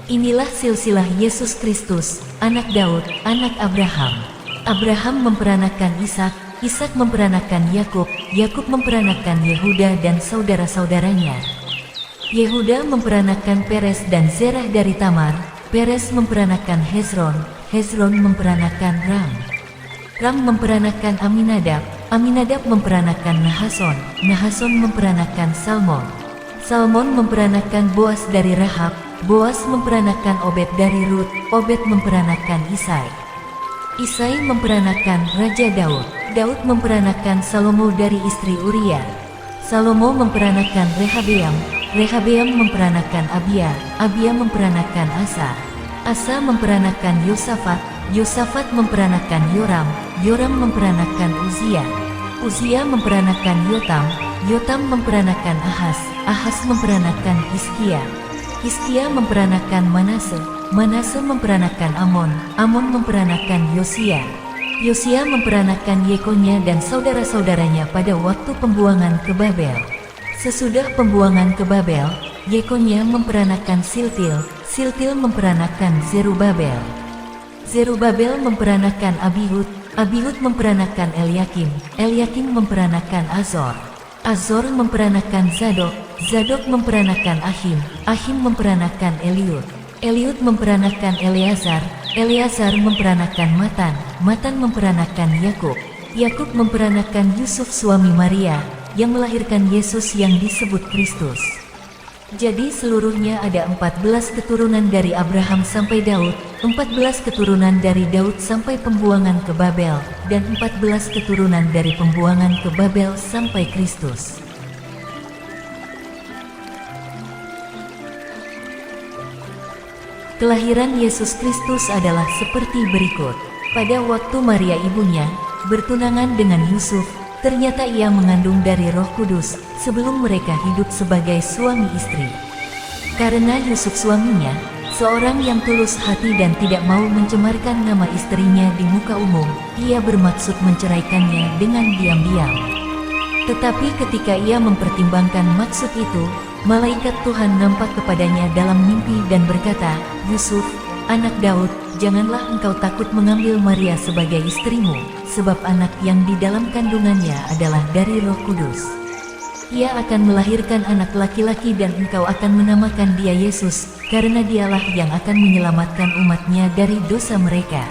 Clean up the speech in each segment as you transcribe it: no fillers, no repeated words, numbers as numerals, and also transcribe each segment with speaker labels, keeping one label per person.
Speaker 1: Inilah silsilah Yesus Kristus, anak Daud, anak Abraham. Abraham memperanakan Ishak, Ishak memperanakan Yakub, Yakub memperanakan Yehuda dan saudara-saudaranya. Yehuda memperanakan Peres dan Zerah dari Tamar, Peres memperanakan Hezron, Hezron memperanakan Ram. Ram memperanakan Aminadab, Aminadab memperanakan Nahason, Nahason memperanakan Salmon. Salmon memperanakan Boas dari Rahab, Boas memperanakan Obed dari Rut, Obed memperanakan Isai. Isai memperanakan Raja Daud, Daud memperanakan Salomo dari istri Uria. Salomo memperanakan Rehabeam, Rehabeam memperanakan Abia, Abia memperanakan Asa. Asa memperanakan Yosafat, Yosafat memperanakan Yoram, Yoram memperanakan Uzia. Uzia memperanakan Yotam, Yotam memperanakan Ahas, Ahas memperanakan Hizkia. Hizkia memperanakan Manase, Manase memperanakan Amon, Amon memperanakan Yosia. Yosia memperanakan Yekonya dan saudara-saudaranya pada waktu pembuangan ke Babel. Sesudah pembuangan ke Babel, Yekonya memperanakan Siltil, Siltil memperanakan Zerubabel. Zerubabel memperanakan Abihud, Abihud memperanakan Eliakim, Eliakim memperanakan Azor. Azor memperanakan Zadok, Zadok memperanakan Ahim, Ahim memperanakan Eliud. Eliud memperanakan Eleazar, Eleazar memperanakan Matan, Matan memperanakan Yakub. Yakub memperanakan Yusuf suami Maria, yang melahirkan Yesus yang disebut Kristus. Jadi seluruhnya ada 14 keturunan dari Abraham sampai Daud, 14 keturunan dari Daud sampai pembuangan ke Babel, dan 14 keturunan dari pembuangan ke Babel sampai Kristus. Kelahiran Yesus Kristus adalah seperti berikut. Pada waktu Maria ibunya bertunangan dengan Yusuf, ternyata ia mengandung dari Roh Kudus sebelum mereka hidup sebagai suami istri. Karena Yusuf suaminya, seorang yang tulus hati dan tidak mau mencemarkan nama istrinya di muka umum, ia bermaksud menceraikannya dengan diam-diam. Tetapi ketika ia mempertimbangkan maksud itu, malaikat Tuhan nampak kepadanya dalam mimpi dan berkata, "Yusuf, anak Daud, janganlah engkau takut mengambil Maria sebagai istrimu, sebab anak yang di dalam kandungannya adalah dari Roh Kudus. Ia akan melahirkan anak laki-laki dan engkau akan menamakan dia Yesus, karena dialah yang akan menyelamatkan umatnya dari dosa mereka."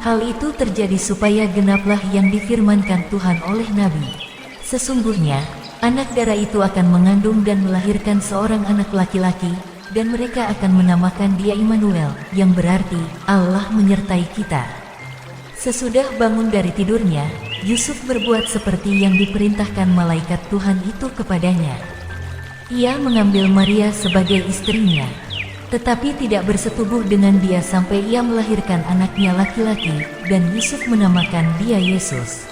Speaker 1: Hal itu terjadi supaya genaplah yang difirmankan Tuhan oleh Nabi. Sesungguhnya, anak darah itu akan mengandung dan melahirkan seorang anak laki-laki, dan mereka akan menamakan dia Immanuel, yang berarti Allah menyertai kita. Sesudah bangun dari tidurnya, Yusuf berbuat seperti yang diperintahkan malaikat Tuhan itu kepadanya. Ia mengambil Maria sebagai istrinya, tetapi tidak bersetubuh dengan dia sampai ia melahirkan anaknya laki-laki, dan Yusuf menamakan dia Yesus.